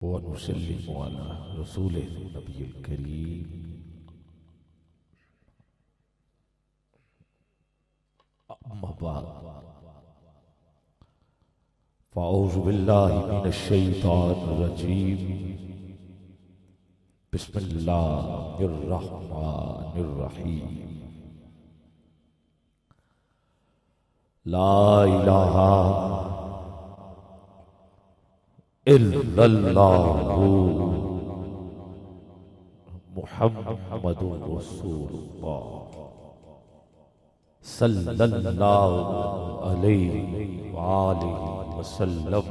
ونسلم على رسوله النبي الكريم. أما بعد فأعوذ بالله من الشيطان الرجيم. بسم الله الرحمن الرحيم. لا إله إلا الله محمد رسول الله صلى الله عليه وآله وسلم.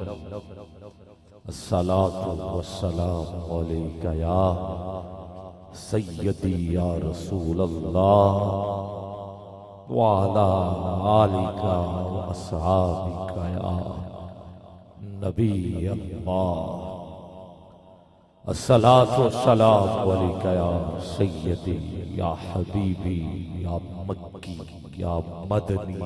الصلاة والسلام عليك يا سيدي يا رسول الله وعلى آلك وأصحابك يا نبی اللہ. الصلاة والسلام علیک یا سیدی یا حبیبی یا مکی یا مدنی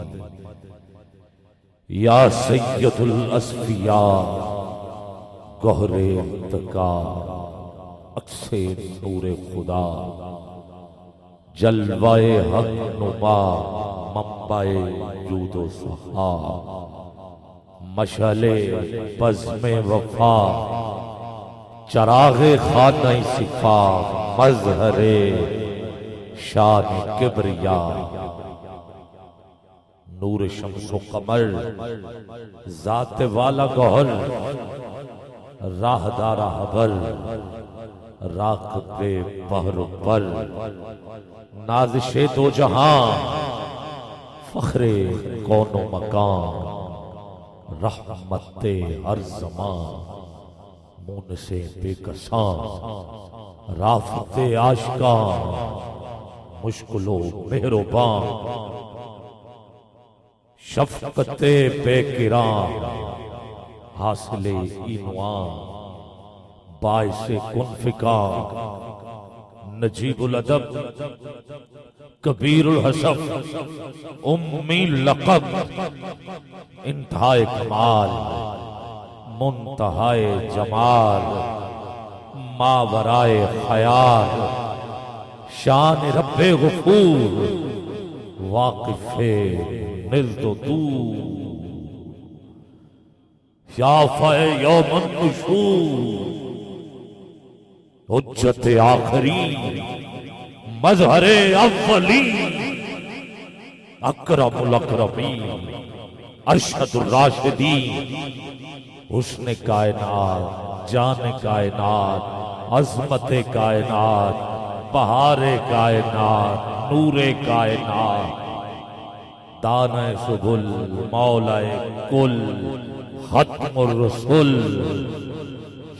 یا سید الاسفیاء گہر انتقال عکس نور خدا جلوہ حق نما منبع جود و سخا مشعل بزم وفا چراغ خانہ صفا مظہر شان کبریا نور شمس و قمر ذات والا گوہر راہ دارا حبر راکب بحر پر نازش دو جہاں فخر کون و مکان رحمت ہر زمان مونس بے کسان رافت عاشقان مشکل و مہربان شفقت بے کرام حاصل عنوان باعث کن فکار نجیب الادب کبیر الحسب امی لقب انتہائے کمال منتہائے جمال ماورائے خیال شان رب غفور واقف نزد و دور شافع یوم النشور حجت آخری مظہر اولی اکرم الاکرمین ارشد الراشدین حسن کائنات جان کائنات عظمت کائنات بہار کائنات نور کائنات دانہ سبل مولا کل ختم الرسل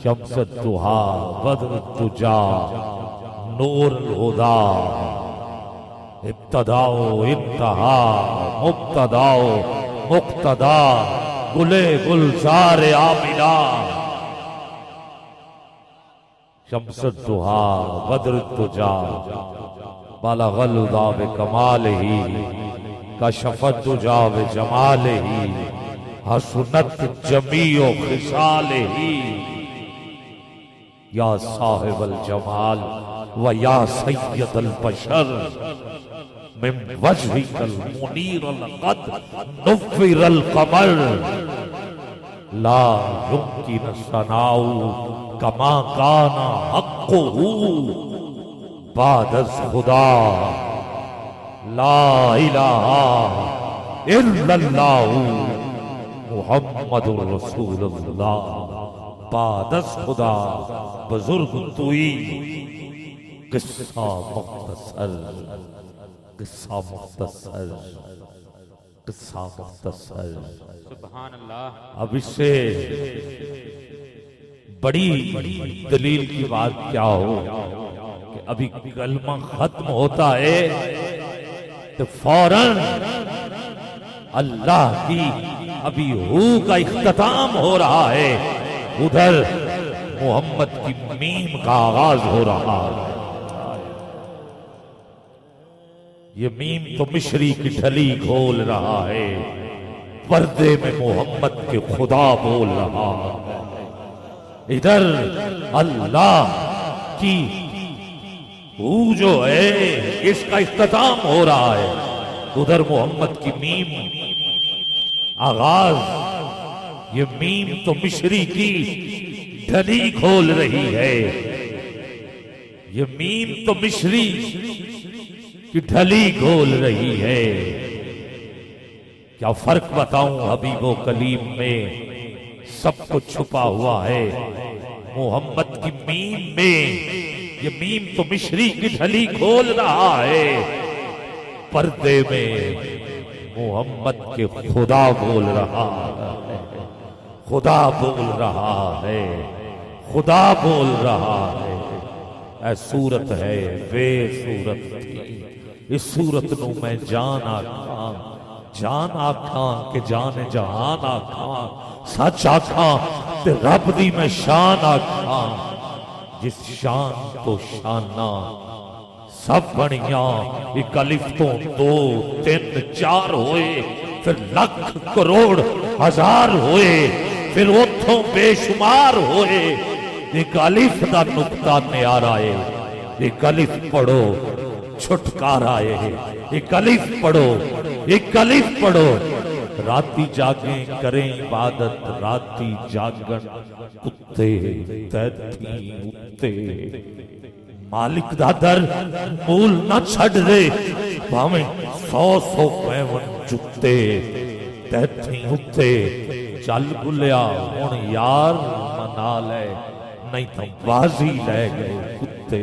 شمس الضحی بدر الدجا نور الہدی ابتدا و انتہا مبتدا و مقتدا گلے گلزار آمنہ شمس الضحی بدر الدجا بلغ الہدی بکمالہ کشف الدجا بجمالہ حسنت جمیع خصالہ یا صاحب الجمال و یا سید البشر من وجهك المنیر لقد نفر القمر لا يمكن الثناء كما كان حقه بعد از خدا لا الہ الا اللہ محمد رسول اللہ بعد از خدا بزرگ توئی قصہ مختصر قصہ مختصر قصہ مختصر سبحان اللہ. اب اس سے بڑی دلیل کی بات کیا ہو کہ ابھی کلمہ ختم ہوتا ہے تو فوراً اللہ کی ابھی ہو کا اختتام ہو رہا ہے ادھر محمد کی میم کا آغاز ہو رہا ہے. یہ میم تو مشری کی ڈھلی کھول رہا ہے پردے میں محمد کے خدا بول رہا ہے. ادھر اللہ کی وہ جو ہے اس کا اختتام ہو رہا ہے، ادھر محمد کی میم آغاز. یہ میم تو مشری کی ڈھلی کھول رہی ہے، یہ میم تو مشری کی ڈھلی کھول رہی ہے. کیا فرق بتاؤں حبیب و کلیم میں، سب کچھ چھپا ہوا ہے محمد کی میم میں. یہ میم تو مشری کی ڈھلی کھول رہا ہے، پردے میں محمد کے خدا بول رہا ہے، خدا بول رہا ہے، خدا بول رہا ہے. اے صورت ہے بے صورت تھی، اس صورت نو میں جان آکھاں، جان آکھاں کہ جان جہان آکھاں، سچ آکھاں تے رب دی میں شان آکھاں. جس شان تو شانہ سب بڑیاں، ایک الف تو 2 3 4 ہوئے، پھر لکھ کروڑ ہزار ہوئے، پھر اتھوں بے شمار ہوئے. ایک الف دا نقطہ نیارا ہے، ایک الف پڑھو چھٹکارا ہے، ایک الف پڑھو، ایک الف پڑھو. راتی جاگیں کریں عبادت، راتی جاگن کتے تیتھی اتے. مالک دا در مول نہ چھڑ دے، بھامیں 100 پیون جتے تیتھی اتے. چل بلیا ہن یار منا لے، نہیں تو بازی لے گئے کتے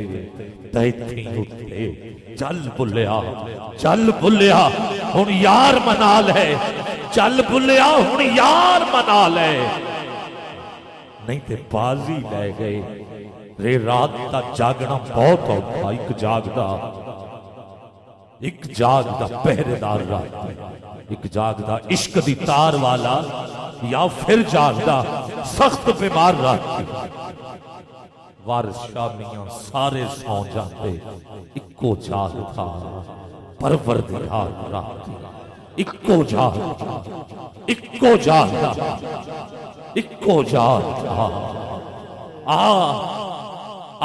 تیتھی اتے. چل بلیا، چل بلیا ہن یار منا لے، چل بلیا ہن یار منا لے، نہیں تے بازی لے گئے. رے رات دا جاگنا بہت ہوتا، ایک جاگدا پہرے دار رات، ایک جاگدا عشق دی تار والا، یا پھر جاگدا سخت بیمار رات. وارث شامیاں سارے سو جاتے، اکو جاگدا پروردگار رات. اکو جاگدا، اکو جاگدا، اکو جاگدا.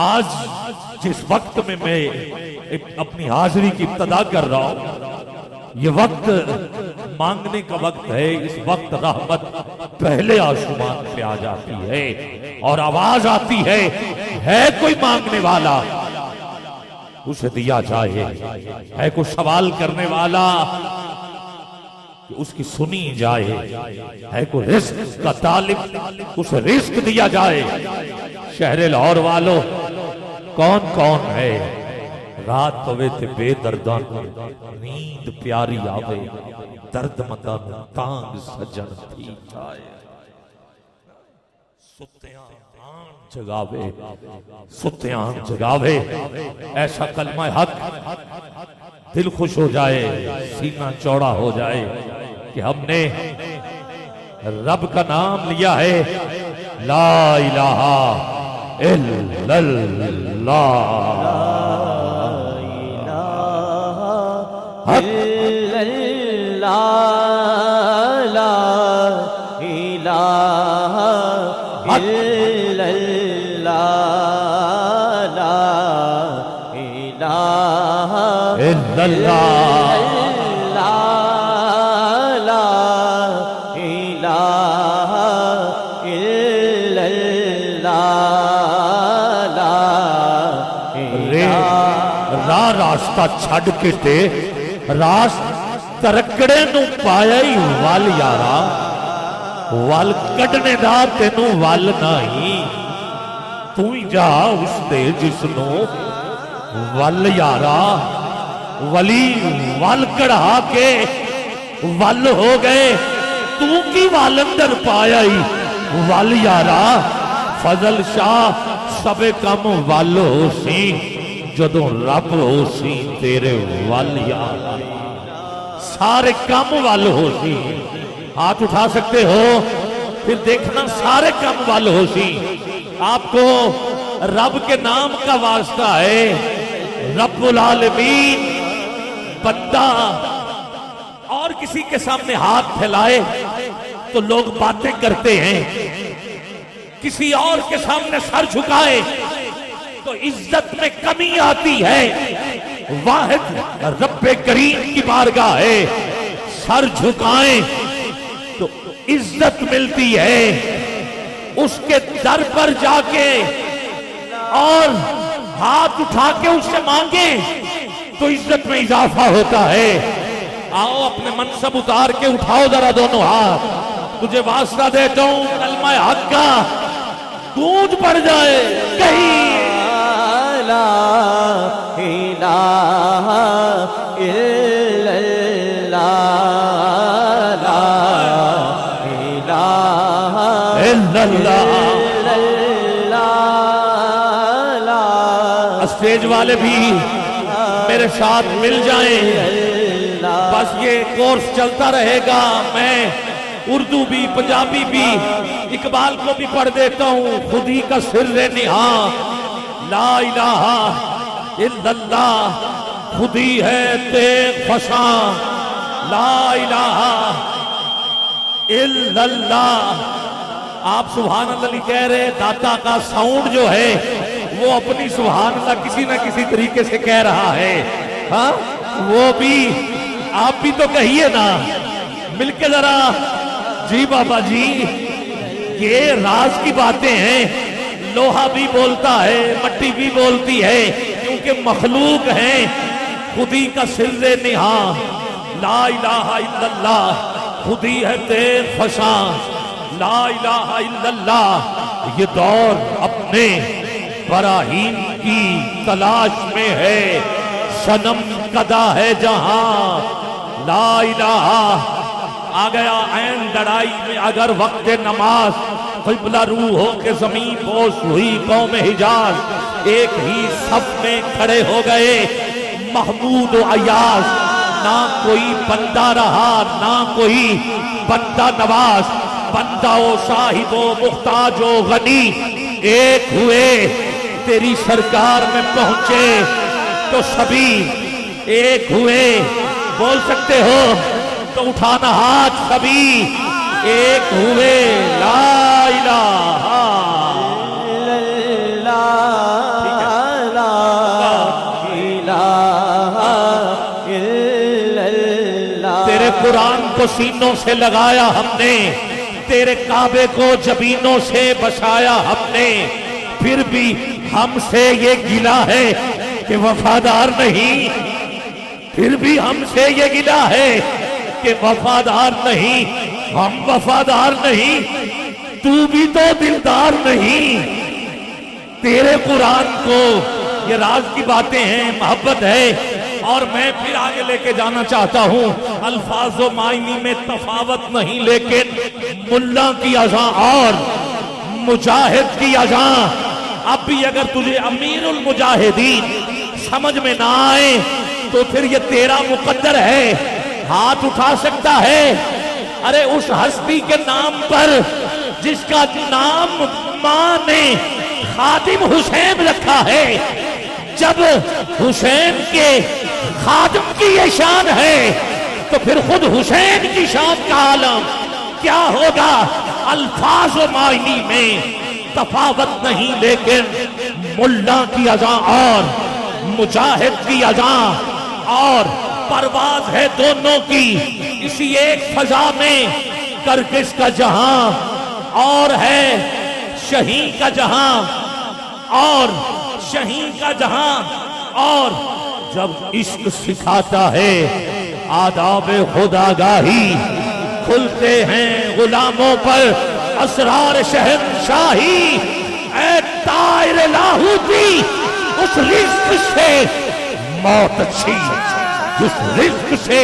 آج جس وقت میں اپنی حاضری کی ابتدا کر رہا ہوں، یہ وقت مانگنے کا وقت ہے. اس وقت رحمت پہلے آسمان پہ آ جاتی ہے اور آواز آتی ہے کوئی مانگنے والا اسے دیا جائے، ہے کوئی سوال کرنے والا کہ اس کی سنی جائے، ہے کوئی رزق کا طالب اسے رزق دیا جائے. شہر لاہور والو کون کون ہے رات ہوئے تے بے دردان نیند پیاری آوے، درد مندان تانگ سجن تھی جائے. ستیاں جگاوے، ستیاں جگاوے، ایسا کلمہ حق دل خوش ہو جائے، سینہ چوڑا ہو جائے کہ ہم نے رب کا نام لیا ہے. لا الہ الا اللہ، راستہ چھڑ کے تے راست ترکڑے نو پایا ہی وال یارا، وال کڑنے دا تینو وال نہیں، تو ہی جا اس دے جس نو وال یارا. ولی وال کڑھا کے وال ہو گئے، تو کی وال اندر پایا ہی وال یارا. فضل شاہ سب کم وال ہو سی جدوں رب ہو سی تیرے وال یارا، سارے کم وال ہو سی. ہاتھ اٹھا سکتے ہو پھر دیکھنا سارے کم وال ہو سی. آپ کو رب کے نام کا واسطہ ہے. رب العالمین بندہ اور کسی کے سامنے ہاتھ پھیلائے تو لوگ باتیں کرتے ہیں، کسی اور کے سامنے سر جھکائے تو عزت میں کمی آتی ہے. واحد رب کریم کی بارگاہ ہے، سر جھکائیں تو عزت ملتی ہے. اس کے در پر جا کے اور ہاتھ اٹھا کے اس سے مانگیں تو عزت میں اضافہ ہوتا ہے. آؤ اپنے منصب اتار کے اٹھاؤ ذرا دونوں ہاتھ. تجھے واسطہ دیتا ہوں کلمہ حق کا گونج پڑ جائے کہیں لا الہ الا اللہ لا الہ الا اللہ. اسٹیج والے بھی میرے ساتھ مل جائیں. بس یہ کورس چلتا رہے گا. میں اردو بھی پنجابی بھی اقبال کو بھی پڑھ دیتا ہوں. خودی کا سر نہاں لا الہ الا اللہ، خودی ہے تیغ فشاں لا الہ الا اللہ. آپ سبحان اللہ نہیں کہہ رہے، داتا کا ساؤنڈ جو ہے وہ اپنی سبحان اللہ کسی نہ کسی طریقے سے کہہ رہا ہے. ہاں وہ بھی آپ بھی تو کہیے نا مل کے ذرا. جی بابا جی، یہ راز کی باتیں ہیں. لوہا بھی بولتا ہے، مٹی بھی بولتی ہے، کیونکہ مخلوق ہیں. خودی کا سر نہاں لا الہ الا اللہ، خودی ہے تیغ فشاں لا الہ الا اللہ. یہ دور اپنے براہین کی تلاش میں ہے، صنم کدا ہے جہاں لا الہ. آ گیا عین لڑائی میں اگر وقت نماز، قبلہ روح ہو کے زمین بوس ہوئی قوم حجاز. ایک ہی صف میں کھڑے ہو گئے محمود و ایاز. نہ کوئی بندہ رہا نہ کوئی بندہ نواز. بندہ و صاحب و محتاج و غنی ایک ہوئے. تیری سرکار میں پہنچے تو سبھی ایک ہوئے. بول سکتے ہو تو اٹھانا ہاتھ. سبھی ایک ہوئے لا الہ لا الہ الا اللہ. تیرے قرآن کو سینوں سے لگایا ہم نے، تیرے کعبے کو جبینوں سے بسایا ہم نے. پھر بھی ہم سے یہ گلہ ہے کہ وفادار نہیں. پھر بھی ہم سے یہ گلہ ہے کہ وفادار نہیں. ہم وفادار نہیں، تو بھی تو دلدار نہیں. تیرے قرآن کو یہ راز کی باتیں ہیں، محبت ہے. اور میں پھر آگے لے کے جانا چاہتا ہوں. الفاظ و معنی میں تفاوت نہیں، لیکن ملا کی اذان اور مجاہد کی اذان. اب بھی اگر تجھے امیر المجاہدین سمجھ میں نہ آئے تو پھر یہ تیرا مقدر ہے. ہاتھ اٹھا سکتا ہے. ارے اس ہستی کے نام پر جس کا نام ماں نے خادم حسین رکھا ہے. جب حسین کے خادم کی یہ شان ہے تو پھر خود حسین کی شان کا عالم کیا ہوگا. الفاظ و معنی میں تفاوت نہیں، لیکن ملا کی اذان اور مجاہد کی اذان اور پرواز ہے دونوں کی اسی ایک فضا میں. کرکس کا جہاں اور ہے شہین کا جہاں اور شہین کا جہاں. اور جب عشق سکھاتا ہے آداب خداگاہی، کھلتے ہیں غلاموں پر اسرار شہنشاہی. اے طائر لاہوتی، اس رزق سے موت اچھی جس رزق سے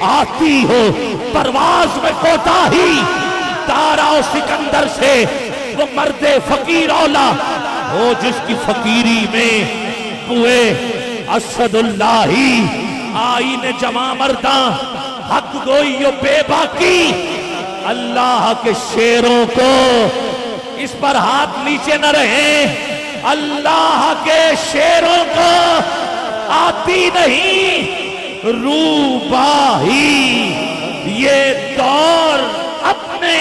آتی ہو پرواز میں کوتاہی. تارا و سکندر سے وہ مرد فقیر اولا ہو جس کی فقیری میں ہوئے اسد اللہ. آئین جمع مرداں حق گوئی و بے باکی. اللہ کے شیروں کو اس پر ہاتھ نیچے نہ رہے. اللہ کے شیروں کو آتی نہیں روباہی. یہ دور اپنے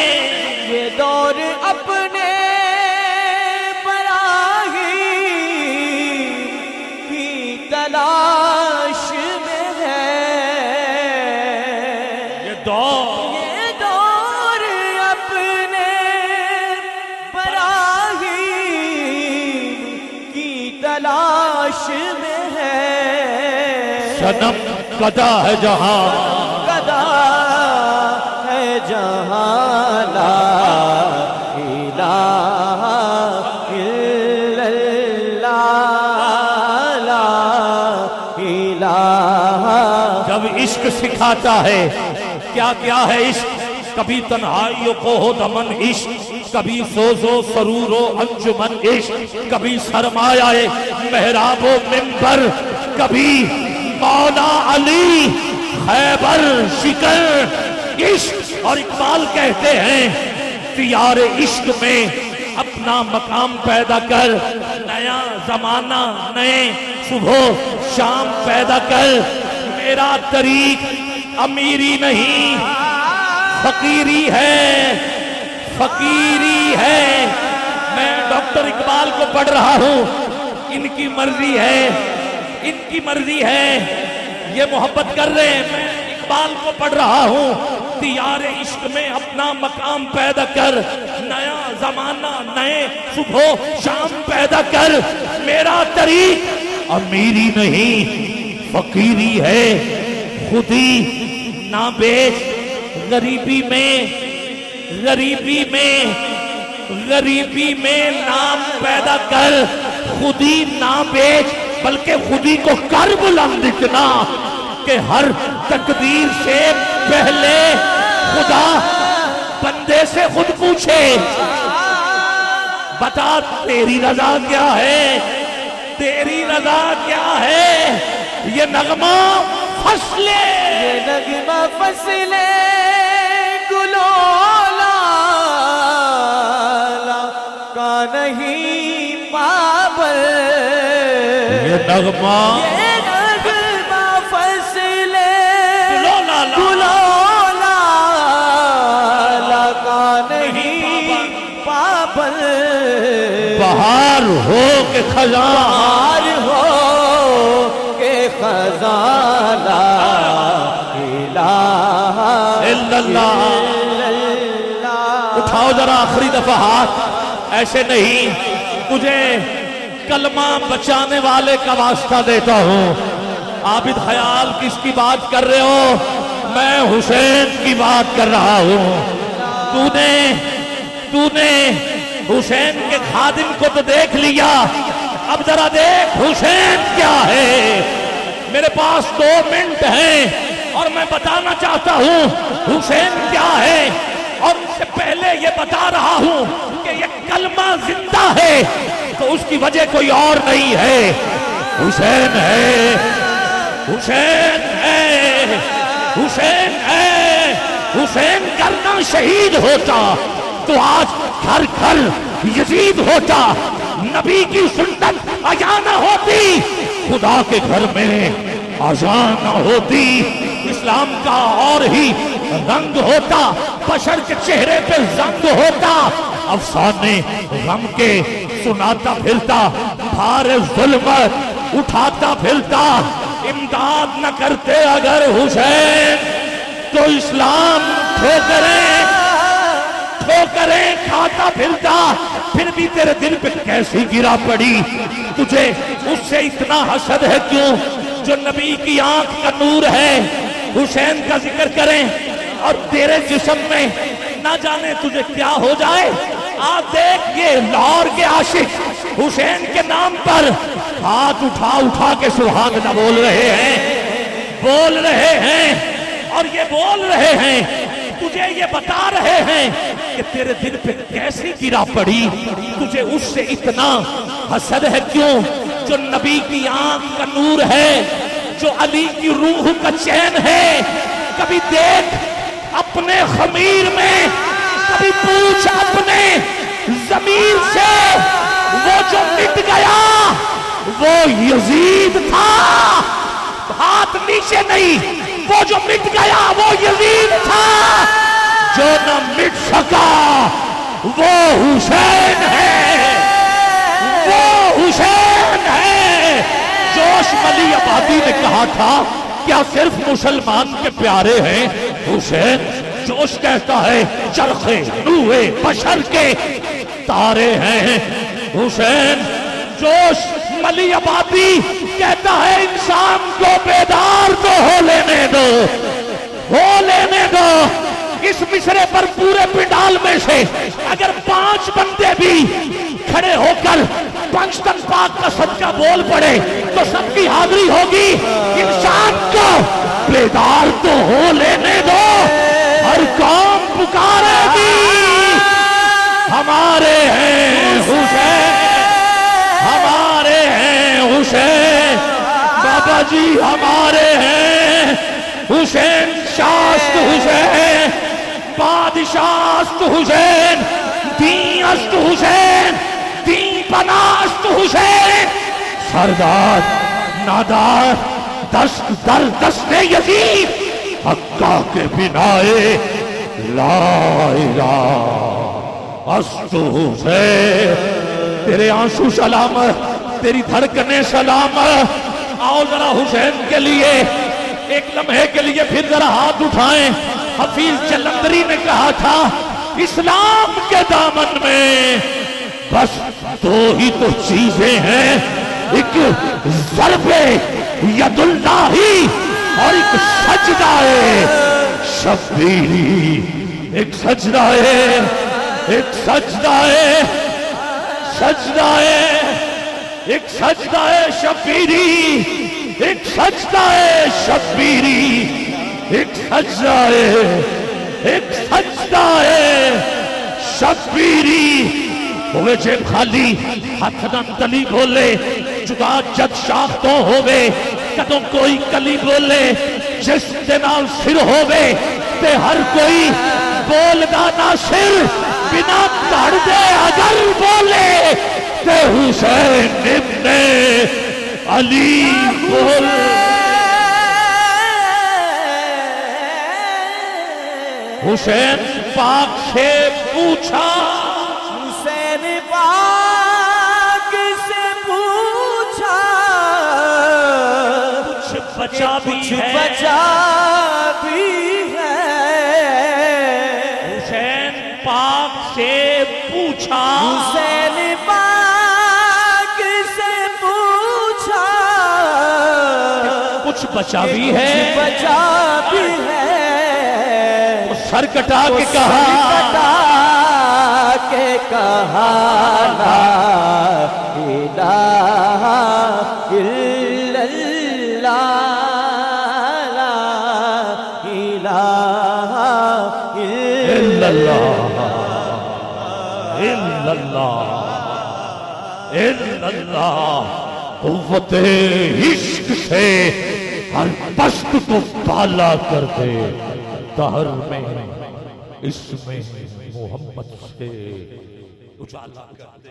یہ دور اپنے تلاش میں ہے صنم قدا ہے جہاں قدا ہے جہاں لا الہ الا اللہ لا الہ جب عشق سکھاتا ہے کیا کیا ہے عشق کبھی تنہائیوں کو ہو دمن عشق کبھی سوز و سرور و انجمن عشق کبھی سرمایہ محراب و منبر کبھی مولا علی خیبر شکر عشق اور اقبال کہتے ہیں تیار عشق میں اپنا مقام پیدا کر نیا زمانہ نئے صبح شام پیدا کر میرا طریق امیری نہیں فقیری ہے میں ڈاکٹر اقبال کو پڑھ رہا ہوں ان کی مرضی ہے یہ محبت کر رہے ہیں میں اقبال کو پڑھ رہا ہوں تیار عشق میں اپنا مقام پیدا کر نیا زمانہ نئے صبح شام پیدا کر میرا طریق امیری نہیں فقیری ہے خودی نہ بیچ غریبی میں نام پیدا کر خودی نہ بیچ بلکہ خودی کو کر بلند اتنا کہ ہر تقدیر سے پہلے خدا بندے سے خود پوچھے بتا تیری رضا کیا ہے تیری رضا کیا ہے یہ نغمہ فصلے یہ نغمہ فصلے گلو لالا کا نہیں پابل یہ نغمہ فصلے گلو لالا گلو لالا کا نہیں پابل بہار ہو کہ خزاں بہار ہو کہ خزاں لا الہ الا اللہ اٹھاؤ ذرا آخری دفعہ ہاتھ ایسے نہیں تجھے کلمہ بچانے والے کا واسطہ دیتا ہوں عابد خیال کس کی بات کر رہے ہو میں حسین کی بات کر رہا ہوں تو نے حسین کے خادم کو تو دیکھ لیا اب ذرا دیکھ حسین کیا ہے میرے پاس 2 منٹ ہیں اور میں بتانا چاہتا ہوں حسین کیا ہے اور اس سے پہلے یہ بتا رہا ہوں کہ یہ کلمہ زندہ ہے تو اس کی وجہ کوئی اور نہیں ہے حسین ہے حسین ہے حسین ہے حسین کرنا شہید ہوتا تو آج گھر گھر یزید ہوتا نبی کی سنت اذان نہ ہوتی خدا کے گھر میں اذان نہ ہوتی اسلام کا اور ہی رنگ ہوتا بشر کے چہرے پہ زنگ ہوتا افسانے غم کے سناتا پھرتا بھار ظلمت اٹھاتا پھرتا امداد نہ کرتے اگر حسین تو اسلام ٹھوکریں کھاتا پھرتا پھر بھی تیرے دل پہ کیسی گرا پڑی تجھے اس سے اتنا حسد ہے کیوں جو نبی کی آنکھ کا نور ہے حسین کا ذکر کریں اور تیرے جسم میں نہ جانے تجھے کیا ہو جائے آپ دیکھ یہ لاہور کے عاشق حسین کے نام پر ہاتھ اٹھا کے سبحان اللہ بول رہے ہیں اور یہ بول رہے ہیں تجھے یہ بتا رہے ہیں کہ تیرے دل پہ کیسی گرا پڑی تجھے اس سے اتنا حسد ہے کیوں جو نبی کی آنکھ کا نور ہے جو علی کی روح کا چین ہے کبھی دیکھ اپنے خمیر میں کبھی پوچھ اپنے ضمیر سے وہ جو مٹ گیا وہ یزید تھا ہاتھ نیچے نہیں وہ جو مٹ گیا وہ یزید تھا جو نہ مٹ سکا وہ حسین ہے جوش ملی آبادی نے کہا تھا کیا صرف مسلمان کے پیارے ہیں حسین جوش کہتا ہے چرخے نوح بشر کے تارے ہیں حسین جوش ملی آبادی کہتا ہے انسان کو بیدار تو ہو لینے دو، ہو لینے دو۔ اس مصرے پر پورے پنڈال میں سے اگر 5 بندے بھی کھڑے ہو کر پنجتن پاک کا صدقہ بول پڑے تو سب کی حاضری ہوگی۔ انسان کو بیدار تو ہو لینے دو، ہر قوم پکارے گی ہمارے ہیں حسین، ہمارے ہیں حسین، بابا جی ہمارے ہیں حسین، شاست حسین، بادشاست حسین، دین است حسین، دین پناست حسین، سردار نادار دست در دست یزید، حقہ کے بنائے لا الہ است حسین۔ تیرے آنسو سلامت، تیری دھڑکنیں سلامت۔ آؤ ذرا حسین کے لیے ایک لمحے کے لیے پھر ذرا ہاتھ اٹھائیں۔ حفیظ جلندری نے کہا تھا اسلام کے دامن میں بس 2 ہی تو چیزیں ہیں، ایک ضرب ید اللہ اور ایک سجدہ شبیری، ایک سجدہ ایک سجدہ سجدہ ایک سجدہ شبیری، ایک سجدہ شبیری، ایک سجدہ ایک سجدہ شبیری۔ ہوئے جیب خالی ہاتھ نم تلی بولے، جدا جد شاخ تو ہوئے کدوں کوئی کلی بولے، جس دنال سر ہوئے تے ہر کوئی بول گانا سر، بنا دھڑ دے اگر بولے تے حسین ابن علی بول۔ حسین پاک سے پوچھا، حسین پاک سے پوچھا، کچھ بچا بھی ہے، بچا بھی ہے۔ حسین پاک سے پوچھا، حسین پاک سے پوچھا، کچھ بچا بھی ہے، بچا بھی ہے۔ سر کٹا کے کہا، کٹا کے کہا لا الہ الا اللہ، لا الہ الا اللہ الا اللہ الا اللہ۔ قوت عشق سے ہر پست کو بالا کر دے، دہر میں اس میں محمد سے اجالا کر دے۔